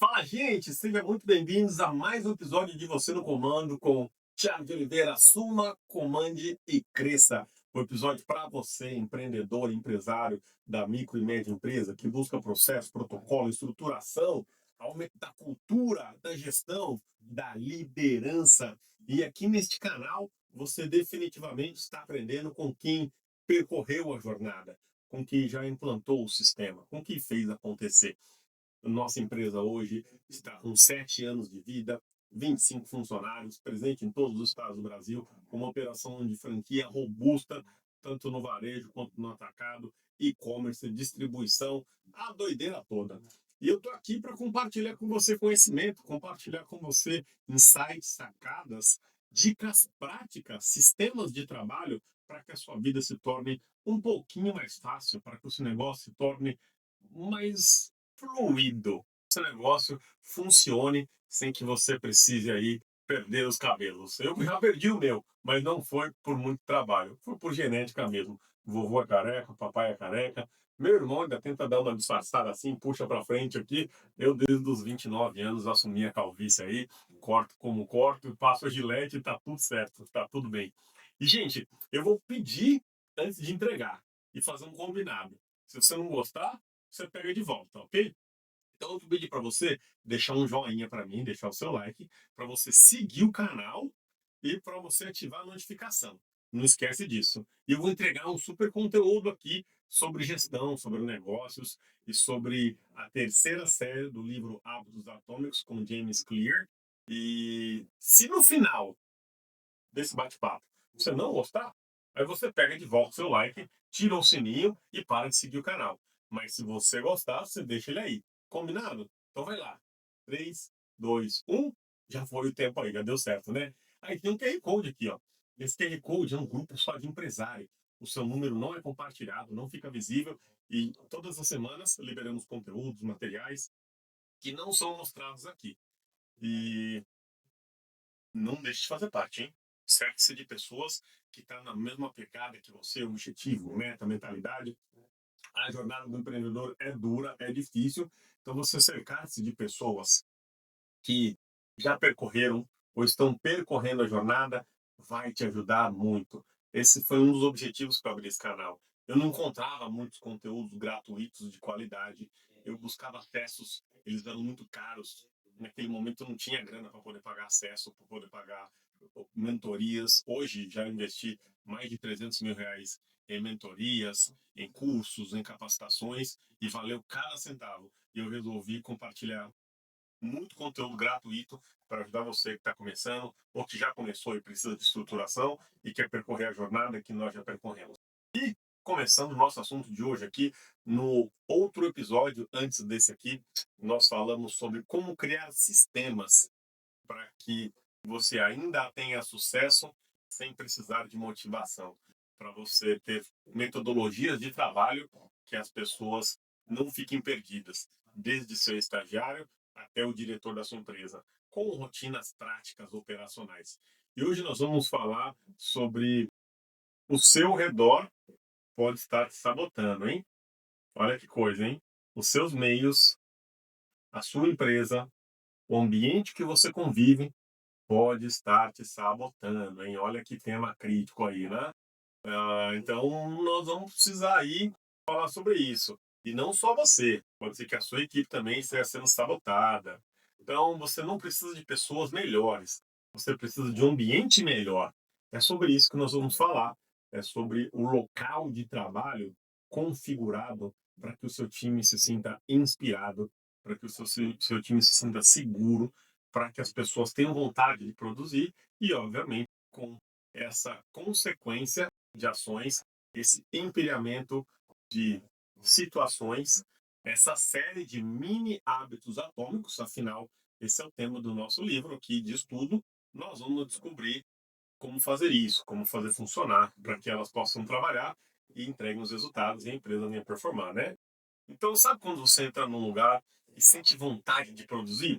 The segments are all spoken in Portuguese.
Fala, gente! Sejam muito bem-vindos a mais um episódio de Você no Comando com Thiago de Oliveira. Assuma, comande e cresça. Um episódio para você, empreendedor, empresário da micro e média empresa, que busca processo, protocolo, estruturação, aumento da cultura, da gestão, da liderança. E aqui neste canal, você definitivamente está aprendendo com quem percorreu a jornada, com quem já implantou o sistema, com quem fez acontecer. Nossa empresa hoje está com 7 anos de vida, 25 funcionários, presente em todos os estados do Brasil, com uma operação de franquia robusta, tanto no varejo quanto no atacado, e-commerce, distribuição, a doideira toda. E eu estou aqui para compartilhar com você conhecimento, compartilhar com você insights, sacadas, dicas práticas, sistemas de trabalho para que a sua vida se torne um pouquinho mais fácil, para que o seu negócio se torne mais fluido. Esse negócio funcione sem que você precise aí perder os cabelos. Eu já perdi o meu, mas não foi por muito trabalho, foi por genética mesmo. Vovô é careca, papai é careca. Meu irmão ainda tenta dar uma disfarçada assim, puxa pra frente aqui. Eu, desde os 29 anos, assumi a calvície aí, corto como corto, passo a gilete e tá tudo certo, tá tudo bem. E, gente, eu vou pedir antes de entregar e fazer um combinado. Se você não gostar, você pega de volta, ok? Então eu vou pedir para você deixar um joinha para mim, deixar o seu like, para você seguir o canal e para você ativar a notificação. Não esquece disso. E eu vou entregar um super conteúdo aqui sobre gestão, sobre negócios e sobre a terceira série do livro Hábitos Atômicos com James Clear. E se no final desse bate-papo você não gostar, aí você pega de volta o seu like, tira o sininho e para de seguir o canal. Mas se você gostar, você deixa ele aí. Combinado? Então vai lá. 3, 2, 1. Já foi o tempo aí, já deu certo, né? Aí tem um QR Code aqui, ó. Esse QR Code é um grupo só de empresário. O seu número não é compartilhado, não fica visível. E todas as semanas liberamos conteúdos, materiais que não são mostrados aqui. E não deixe de fazer parte, hein? Cerque-se de pessoas que estão na mesma pegada que você, objetivo, meta, mentalidade. A jornada do empreendedor é dura, é difícil. Então, você cercar-se de pessoas que já percorreram ou estão percorrendo a jornada vai te ajudar muito. Esse foi um dos objetivos que eu abri esse canal. Eu não encontrava muitos conteúdos gratuitos de qualidade. Eu buscava acessos, eles eram muito caros. Naquele momento eu não tinha grana para poder pagar acesso, para poder pagar mentorias. Hoje já investi mais de R$ 300 mil em mentorias, em cursos, em capacitações e valeu cada centavo. E eu resolvi compartilhar muito conteúdo gratuito para ajudar você que está começando ou que já começou e precisa de estruturação e quer percorrer a jornada que nós já percorremos. E começando o nosso assunto de hoje aqui, no outro episódio antes desse aqui, nós falamos sobre como criar sistemas para que você ainda tenha sucesso sem precisar de motivação, para você ter metodologias de trabalho que as pessoas não fiquem perdidas, desde seu estagiário até o diretor da sua empresa, com rotinas práticas operacionais. E hoje nós vamos falar sobre o seu redor pode estar te sabotando, hein? Olha que coisa, hein? Os seus meios, a sua empresa, o ambiente que você convive pode estar te sabotando, hein? Olha que tema crítico aí, né? Então, nós vamos precisar aí falar sobre isso. E não só você, pode ser que a sua equipe também esteja sendo sabotada. Então, você não precisa de pessoas melhores, você precisa de um ambiente melhor. É sobre isso que nós vamos falar. É sobre o local de trabalho configurado para que o seu time se sinta inspirado, para que o seu time se sinta seguro, para que as pessoas tenham vontade de produzir e, obviamente, com essa consequência de ações, esse empilhamento de situações, essa série de mini hábitos atômicos, afinal, esse é o tema do nosso livro aqui de estudo. Nós vamos descobrir como fazer isso, como fazer funcionar, para que elas possam trabalhar e entreguem os resultados e a empresa venha performar, né? Então, sabe quando você entra num lugar e sente vontade de produzir,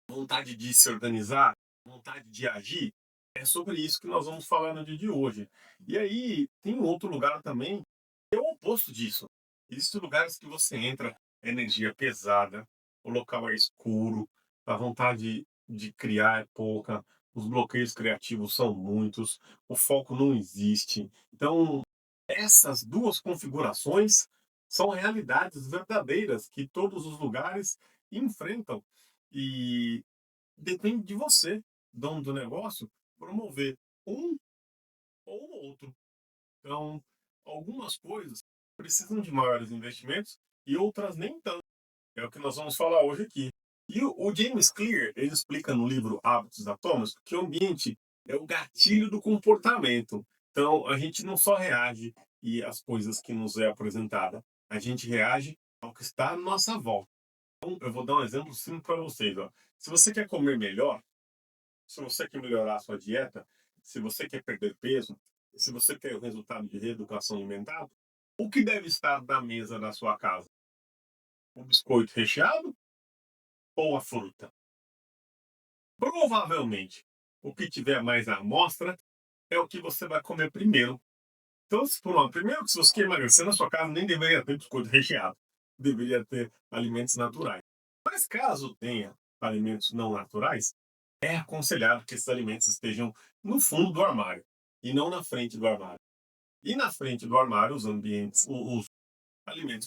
vontade de se organizar, vontade de agir? É sobre isso que nós vamos falar no dia de hoje. E aí, tem um outro lugar também, que é o oposto disso. Existem lugares que você entra, energia pesada, o local é escuro, a vontade de criar é pouca, os bloqueios criativos são muitos, o foco não existe. Então, essas duas configurações são realidades verdadeiras que todos os lugares enfrentam e depende de você, dono do negócio, promover um ou outro. Então, algumas coisas precisam de maiores investimentos e outras nem tanto. É o que nós vamos falar hoje aqui. E o James Clear, ele explica no livro Hábitos Atômicos que o ambiente é o gatilho do comportamento. Então, a gente não só reage e as coisas que nos é apresentada, a gente reage ao que está à nossa volta. Então, eu vou dar um exemplo simples para vocês. Ó. Se você quer comer melhor, se você quer melhorar a sua dieta, se você quer perder peso, se você quer o resultado de reeducação alimentar, o que deve estar na mesa da sua casa? O biscoito recheado ou a fruta? Provavelmente, o que tiver mais à mostra é o que você vai comer primeiro. Então, primeiro que se você quer emagrecer na sua casa, nem deveria ter biscoito recheado. Deveria ter alimentos naturais. Mas caso tenha alimentos não naturais, é aconselhável que esses alimentos estejam no fundo do armário e não na frente do armário. E na frente do armário, os alimentos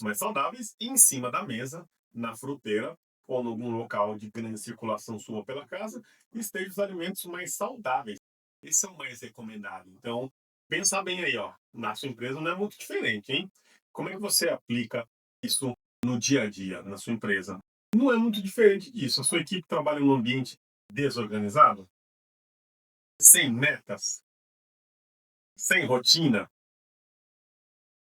mais saudáveis, e em cima da mesa, na fruteira ou em algum local de grande circulação sua pela casa, estejam os alimentos mais saudáveis. Esses são mais recomendados. Então, pensa bem aí, ó. Na sua empresa não é muito diferente, hein? Como é que você aplica isso no dia a dia, na sua empresa? Não é muito diferente disso. A sua equipe trabalha num ambiente desorganizado, sem metas, sem rotina.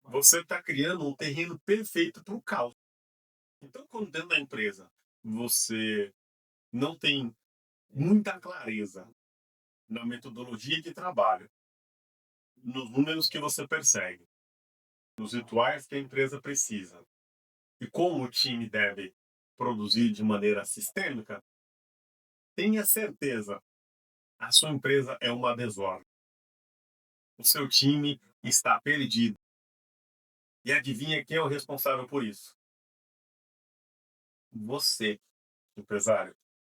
Você está criando um terreno perfeito para o caos. Então, quando dentro da empresa você não tem muita clareza na metodologia de trabalho, nos números que você persegue, nos rituais que a empresa precisa e como o time deve produzir de maneira sistêmica, tenha certeza, a sua empresa é uma desordem. O seu time está perdido. E adivinha quem é o responsável por isso? Você, empresário.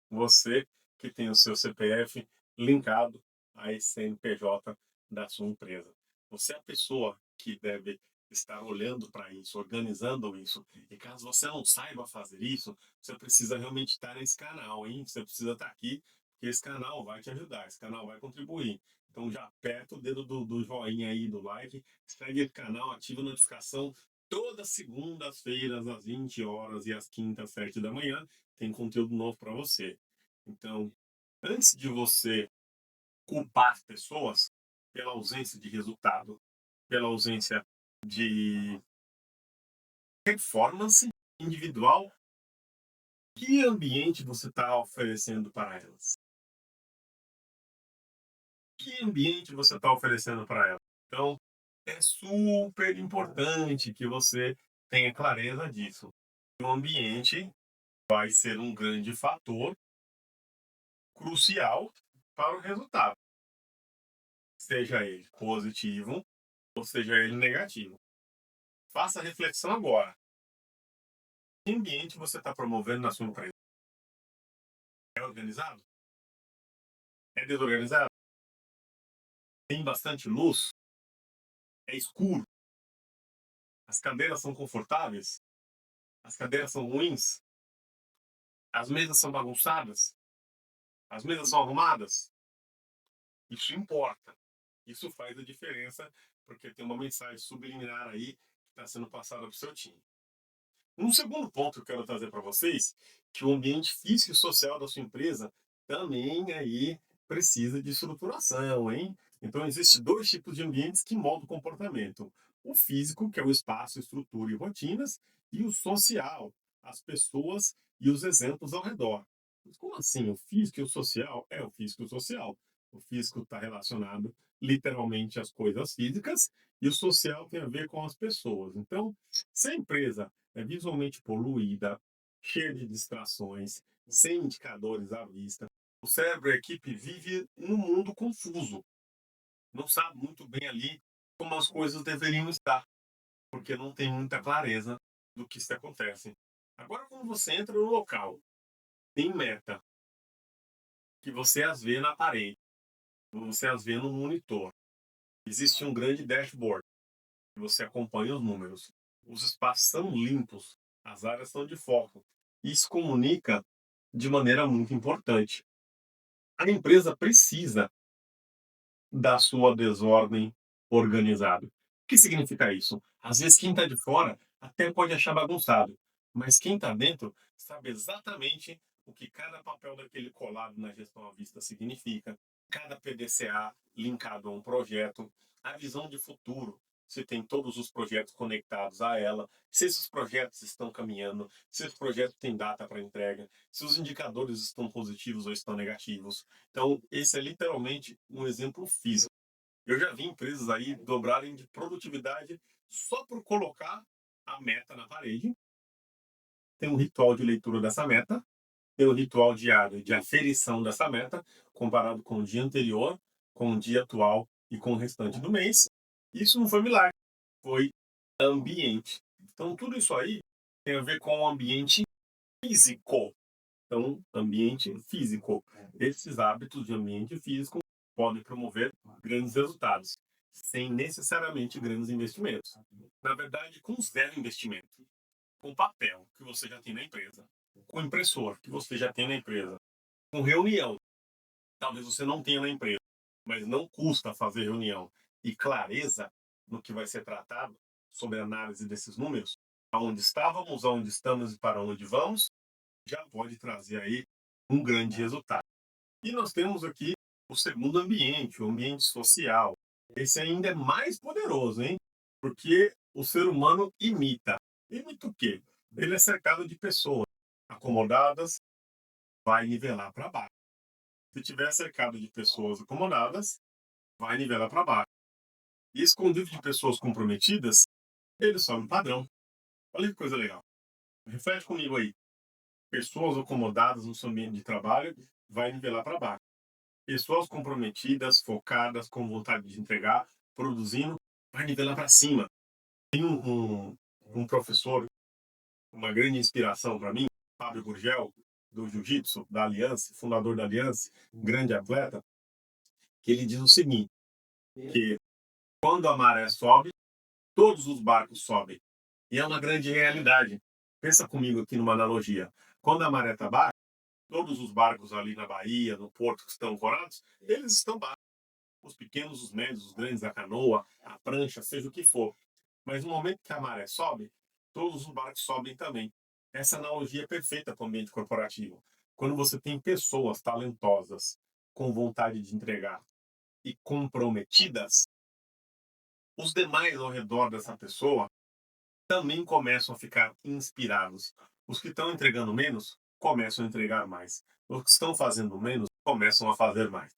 Você que tem o seu CPF linkado a esse CNPJ da sua empresa. Você é a pessoa que deve estar olhando para isso, organizando isso. E caso você não saiba fazer isso, você precisa realmente estar nesse canal, hein? Você precisa estar aqui, porque esse canal vai te ajudar, esse canal vai contribuir. Então já aperta o dedo do joinha aí do like, segue o canal, ativa a notificação. Todas segundas-feiras, às 20 horas e às quintas, 7 da manhã, tem conteúdo novo para você. Então, antes de você culpar as pessoas pela ausência de resultado, pela ausência de performance individual, que ambiente você está oferecendo para elas? Que ambiente você está oferecendo para elas? Então, é super importante que você tenha clareza disso. O ambiente vai ser um grande fator crucial para o resultado, seja ele positivo ou seja ele negativo. Faça a reflexão agora. Que ambiente você está promovendo na sua empresa? É organizado? É desorganizado? Tem bastante luz? É escuro? As cadeiras são confortáveis? As cadeiras são ruins? As mesas são bagunçadas? As mesas são arrumadas? Isso importa. Isso faz a diferença, porque tem uma mensagem subliminar aí que está sendo passada para o seu time. Um segundo ponto que eu quero trazer para vocês, que o ambiente físico e social da sua empresa também aí precisa de estruturação, hein? Então, existem dois tipos de ambientes que moldam o comportamento. O físico, que é o espaço, estrutura e rotinas, e o social, as pessoas e os exemplos ao redor. Mas como assim? O físico e o social? É o físico e o social. O físico está relacionado literalmente às coisas físicas e o social tem a ver com as pessoas. Então, se a empresa é visualmente poluída, cheia de distrações, sem indicadores à vista, o cérebro e a equipe vive num mundo confuso. Não sabe muito bem ali como as coisas deveriam estar, porque não tem muita clareza do que se acontece. Agora, quando você entra no local, tem meta, que você as vê na parede, você as vê no monitor. Existe um grande dashboard, que você acompanha os números. Os espaços são limpos, as áreas são de foco. Isso comunica de maneira muito importante. A empresa precisa da sua desordem organizada. O que significa isso? Às vezes quem está de fora até pode achar bagunçado, mas quem está dentro sabe exatamente o que cada papel daquele colado na gestão à vista significa, cada PDCA linkado a um projeto, a visão de futuro, se tem todos os projetos conectados a ela, se esses projetos estão caminhando, se esse projeto tem data para entrega, se os indicadores estão positivos ou estão negativos. Então, esse é literalmente um exemplo físico. Eu já vi empresas aí dobrarem de produtividade só por colocar a meta na parede. Tem um ritual de leitura dessa meta, tem um ritual diário de aferição dessa meta, comparado com o dia anterior, com o dia atual e com o restante do mês. Isso não foi milagre, foi ambiente. Então, tudo isso aí tem a ver com o ambiente físico. Então, ambiente físico. Esses hábitos de ambiente físico podem promover grandes resultados, sem necessariamente grandes investimentos. Na verdade, com zero investimento, com papel que você já tem na empresa, com impressor que você já tem na empresa, com reunião, talvez você não tenha na empresa, mas não custa fazer reunião, e clareza no que vai ser tratado sobre a análise desses números, aonde estávamos, aonde estamos e para onde vamos, já pode trazer aí um grande resultado. E nós temos aqui o segundo ambiente, o ambiente social. Esse ainda é mais poderoso, hein? Porque o ser humano imita. Imita o quê? Ele é cercado de pessoas acomodadas, vai nivelar para baixo. Se tiver cercado de pessoas acomodadas, vai nivelar para baixo. E escondido de pessoas comprometidas, ele sobe o padrão. Olha que coisa legal. Reflete comigo aí. Pessoas acomodadas no seu ambiente de trabalho vai nivelar para baixo. Pessoas comprometidas, focadas, com vontade de entregar, produzindo, vai nivelar para cima. Tem um professor, uma grande inspiração para mim, Fábio Gurgel, do Jiu-Jitsu, da Aliança, fundador da Aliança, grande atleta, que ele diz o seguinte, que quando a maré sobe, todos os barcos sobem. E é uma grande realidade. Pensa comigo aqui numa analogia. Quando a maré está baixa, todos os barcos ali na Bahia, no porto que estão ancorados, eles estão baixos. Os pequenos, os médios, os grandes, a canoa, a prancha, seja o que for. Mas no momento que a maré sobe, todos os barcos sobem também. Essa analogia é perfeita para o ambiente corporativo. Quando você tem pessoas talentosas, com vontade de entregar e comprometidas, os demais ao redor dessa pessoa também começam a ficar inspirados. Os que estão entregando menos começam a entregar mais. Os que estão fazendo menos começam a fazer mais.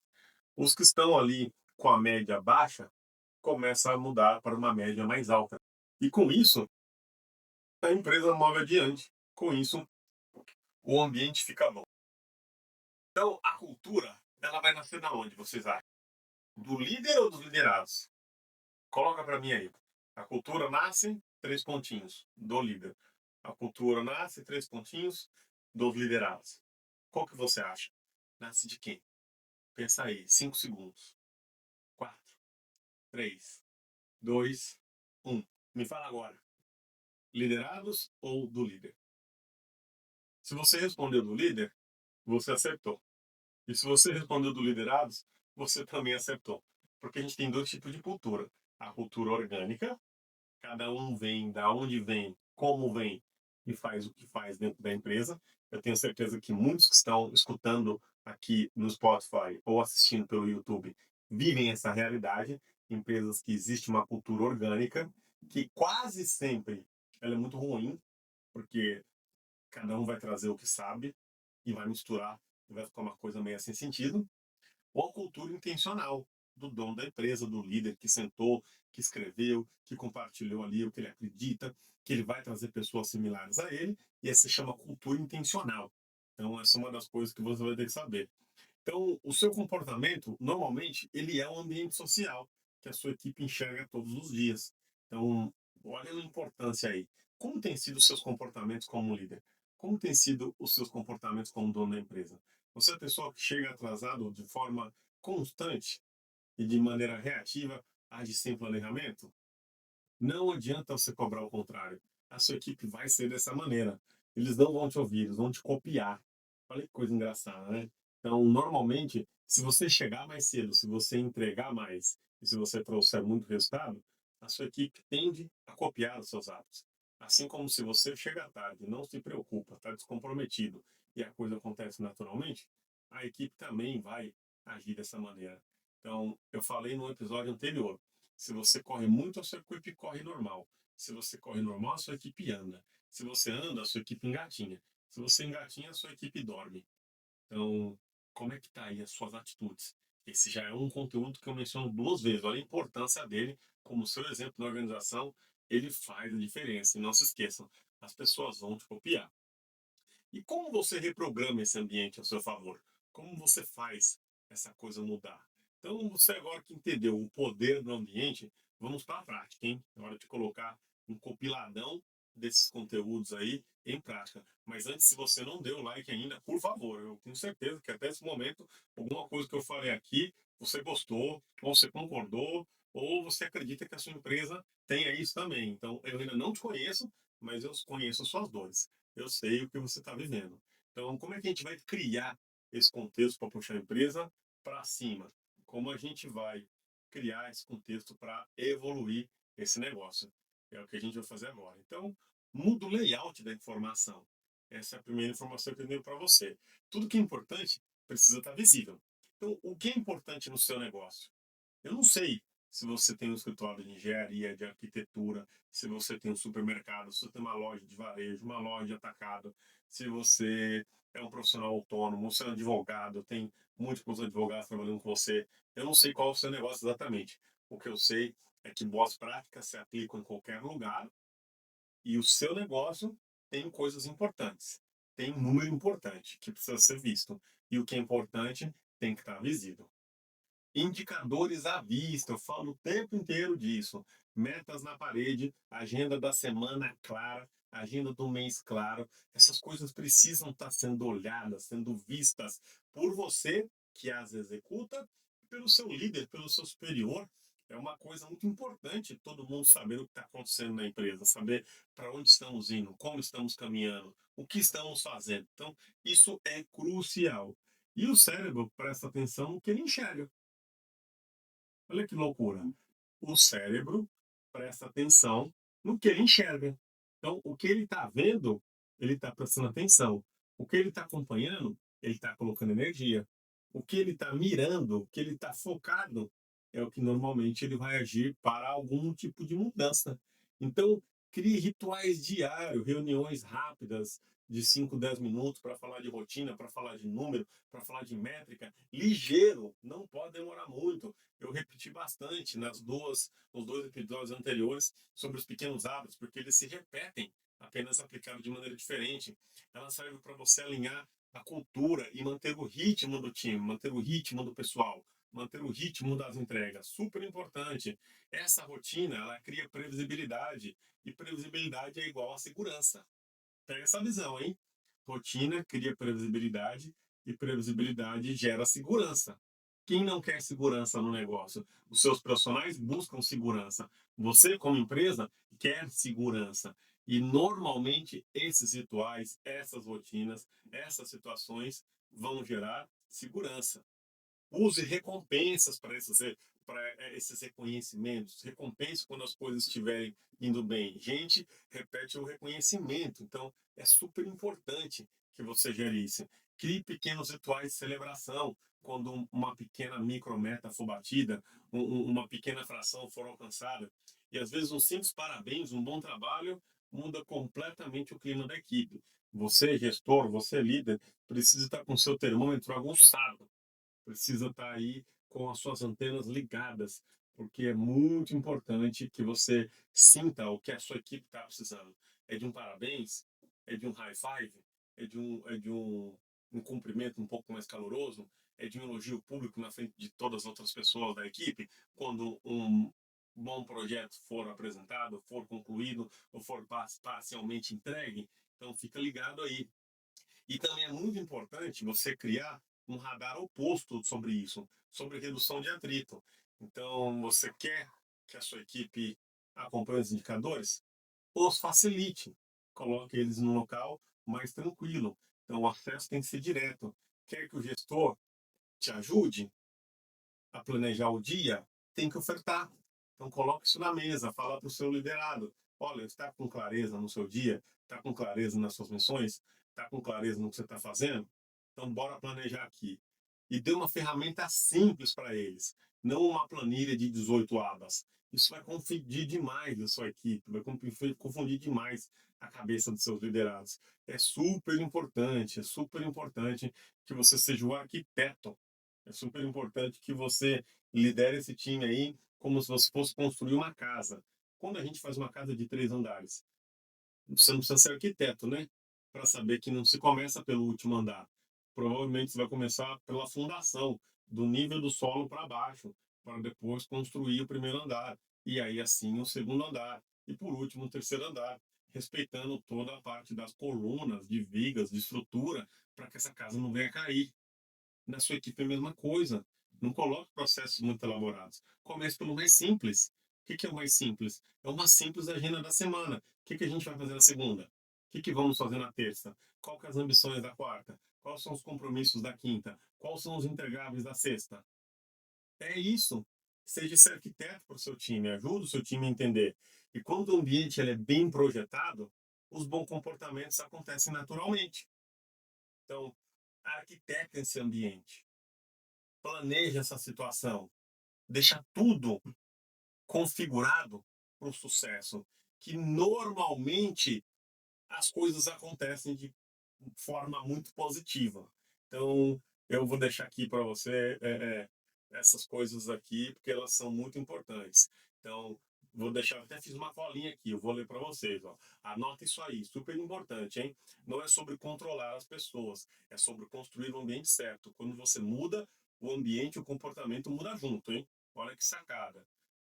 Os que estão ali com a média baixa começam a mudar para uma média mais alta. E com isso, a empresa move adiante. Com isso, o ambiente fica bom. Então, a cultura, ela vai nascer da onde, vocês acham? Do líder ou dos liderados? Coloca para mim aí. A cultura nasce, três pontinhos, do líder. A cultura nasce, três pontinhos, dos liderados. Qual que você acha? Nasce de quem? Pensa aí, 5 segundos. 4, 3, 2, 1. Me fala agora. Liderados ou do líder? Se você respondeu do líder, você acertou. E se você respondeu do liderados, você também acertou. Porque a gente tem dois tipos de cultura. A cultura orgânica, cada um vem da onde vem, como vem e faz o que faz dentro da empresa. Eu tenho certeza que muitos que estão escutando aqui no Spotify ou assistindo pelo YouTube vivem essa realidade. Empresas que existe uma cultura orgânica que quase sempre ela é muito ruim, porque cada um vai trazer o que sabe e vai misturar e vai ficar uma coisa meio sem sentido. Ou a cultura intencional do dono da empresa, do líder que sentou, que escreveu, que compartilhou ali o que ele acredita, que ele vai trazer pessoas similares a ele, e essa se chama cultura intencional. Então, essa é uma das coisas que você vai ter que saber. Então, o seu comportamento, normalmente, ele é um ambiente social que a sua equipe enxerga todos os dias. Então, olha a importância aí. Como têm sido os seus comportamentos como líder? Como têm sido os seus comportamentos como dono da empresa? Você é a pessoa que chega atrasado de forma constante e de maneira reativa, age sem planejamento? Não adianta você cobrar o contrário. A sua equipe vai ser dessa maneira. Eles não vão te ouvir, eles vão te copiar. Olha que coisa engraçada, né? Então, normalmente, se você chegar mais cedo, se você entregar mais e se você trouxer muito resultado, a sua equipe tende a copiar os seus atos. Assim como se você chega tarde, não se preocupa, está descomprometido e a coisa acontece naturalmente, a equipe também vai agir dessa maneira. Então, eu falei no episódio anterior, se você corre muito, a sua equipe corre normal. Se você corre normal, a sua equipe anda. Se você anda, a sua equipe engatinha. Se você engatinha, a sua equipe dorme. Então, como é que tá aí as suas atitudes? Esse já é um conteúdo que eu menciono duas vezes. Olha a importância dele como seu exemplo na organização. Ele faz a diferença. E não se esqueçam, as pessoas vão te copiar. E como você reprograma esse ambiente a seu favor? Como você faz essa coisa mudar? Então, você agora que entendeu o poder do ambiente, vamos para a prática, hein? É hora de colocar um compiladão desses conteúdos aí em prática. Mas antes, se você não deu like ainda, por favor, eu tenho certeza que até esse momento, alguma coisa que eu falei aqui, você gostou, ou você concordou, ou você acredita que a sua empresa tenha isso também. Então, eu ainda não te conheço, mas eu conheço as suas dores, eu sei o que você está vivendo. Então, como é que a gente vai criar esse contexto para puxar a empresa para cima? Como a gente vai criar esse contexto para evoluir esse negócio? É o que a gente vai fazer agora. Então, muda o layout da informação. Essa é a primeira informação que eu tenho para você. Tudo que é importante precisa estar visível. Então, o que é importante no seu negócio? Eu não sei se você tem um escritório de engenharia, de arquitetura, se você tem um supermercado, se você tem uma loja de varejo, uma loja de atacado, se você é um profissional autônomo, você é um advogado, tem múltiplos advogados trabalhando com você. Eu não sei qual é o seu negócio exatamente. O que eu sei é que boas práticas se aplicam em qualquer lugar e o seu negócio tem coisas importantes. Tem um número importante que precisa ser visto. E o que é importante tem que estar visível. Indicadores à vista, eu falo o tempo inteiro disso. Metas na parede, agenda da semana clara, agenda do mês claro. Essas coisas precisam estar sendo olhadas, sendo vistas por você que as executa, pelo seu líder, pelo seu superior. É uma coisa muito importante todo mundo saber o que está acontecendo na empresa, saber para onde estamos indo, como estamos caminhando, o que estamos fazendo. Então, isso é crucial. E o cérebro presta atenção no que ele enxerga. Olha que loucura. O cérebro presta atenção no que ele enxerga. Então, o que ele está vendo, ele está prestando atenção. O que ele está acompanhando, ele está colocando energia. O que ele está mirando, o que ele está focado, é o que normalmente ele vai agir para algum tipo de mudança. Então, crie rituais diários, reuniões rápidas de 5, 10 minutos para falar de rotina, para falar de número, para falar de métrica. Ligeiro, não pode demorar muito. Eu repeti bastante nos dois episódios anteriores sobre os pequenos hábitos, porque eles se repetem, apenas aplicados de maneira diferente. Ela serve para você alinhar a cultura e manter o ritmo do time, manter o ritmo do pessoal, manter o ritmo das entregas. Super importante. Essa rotina, ela cria previsibilidade, e previsibilidade é igual a segurança. Pega essa visão, hein? Rotina cria previsibilidade e previsibilidade gera segurança. Quem não quer segurança no negócio? Os seus profissionais buscam segurança. Você, como empresa, quer segurança. E normalmente esses rituais, essas rotinas, essas situações vão gerar segurança. Use recompensas para esses reconhecimentos. Recompense quando as coisas estiverem indo bem. Gente, repete o reconhecimento. Então, é super importante que você gere isso. Crie pequenos rituais de celebração. Quando uma pequena micrometa for batida, uma pequena fração for alcançada. E às vezes um simples parabéns, um bom trabalho, muda completamente o clima da equipe. Você, gestor, você, líder, precisa estar com seu termômetro aguçado, precisa estar aí com as suas antenas ligadas, porque é muito importante que você sinta o que a sua equipe está precisando. É de um parabéns? É de um high five? É de um cumprimento um pouco mais caloroso? É de um elogio público na frente de todas as outras pessoas da equipe? Quando bom projeto for apresentado, for concluído ou for parcialmente entregue. Então fica ligado aí. E também é muito importante você criar um radar oposto sobre isso, sobre redução de atrito. Então, você quer que a sua equipe acompanhe os indicadores? Os facilite. Coloque eles num local mais tranquilo. Então, o acesso tem que ser direto. Quer que o gestor te ajude a planejar o dia? Tem que ofertar. Então, coloque isso na mesa. Fala para o seu liderado. Olha, está com clareza no seu dia? Está com clareza nas suas missões? Está com clareza no que você está fazendo? Então, bora planejar aqui. E dê uma ferramenta simples para eles, não uma planilha de 18 abas. Isso vai confundir demais a sua equipe, vai confundir demais a cabeça dos seus liderados. É super importante que você seja o arquiteto. É super importante que você lidere esse time aí como se você fosse construir uma casa. Quando a gente faz uma casa de 3 andares, você não precisa ser arquiteto, né? Para saber que não se começa pelo último andar. Provavelmente você vai começar pela fundação, do nível do solo para baixo, para depois construir o primeiro andar. E aí, assim, o segundo andar. E por último, o terceiro andar, respeitando toda a parte das colunas, de vigas, de estrutura, para que essa casa não venha cair. Na sua equipe é a mesma coisa. Não coloque processos muito elaborados. Comece pelo mais simples. O que é o mais simples? É uma simples agenda da semana. O que a gente vai fazer na segunda? O que vamos fazer na terça? Qual que é as ambições da quarta? Quais são os compromissos da quinta? Quais são os entregáveis da sexta? É isso. Seja esse arquiteto para o seu time. Ajude o seu time a entender. E quando o ambiente ele é bem projetado, os bons comportamentos acontecem naturalmente. Então, arquiteta esse ambiente, planeja essa situação, deixa tudo configurado para o sucesso, que normalmente as coisas acontecem de forma muito positiva. Então, eu vou deixar aqui para você essas coisas aqui, porque elas são muito importantes. Então, vou deixar, até fiz uma colinha aqui, eu vou ler para vocês. Ó. Anota isso aí, super importante, hein? Não é sobre controlar as pessoas, é sobre construir o ambiente certo. Quando você muda, o ambiente, o comportamento muda junto, hein? Olha que sacada.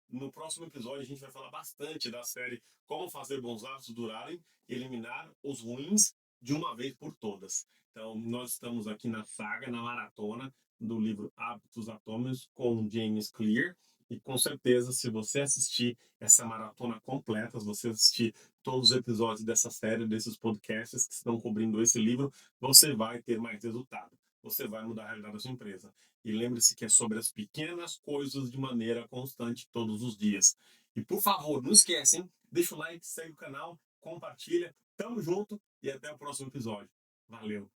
No próximo episódio, a gente vai falar bastante da série Como Fazer Bons Hábitos Durarem e Eliminar os Ruins de uma vez por todas. Então, nós estamos aqui na saga, na maratona do livro Hábitos Atômicos com James Clear. E com certeza, se você assistir essa maratona completa, se você assistir todos os episódios dessa série, desses podcasts que estão cobrindo esse livro, você vai ter mais resultado. Você vai mudar a realidade da sua empresa. E lembre-se que é sobre as pequenas coisas de maneira constante todos os dias. E por favor, não esquece, hein? Deixa o like, segue o canal, compartilha. Tamo junto e até o próximo episódio. Valeu!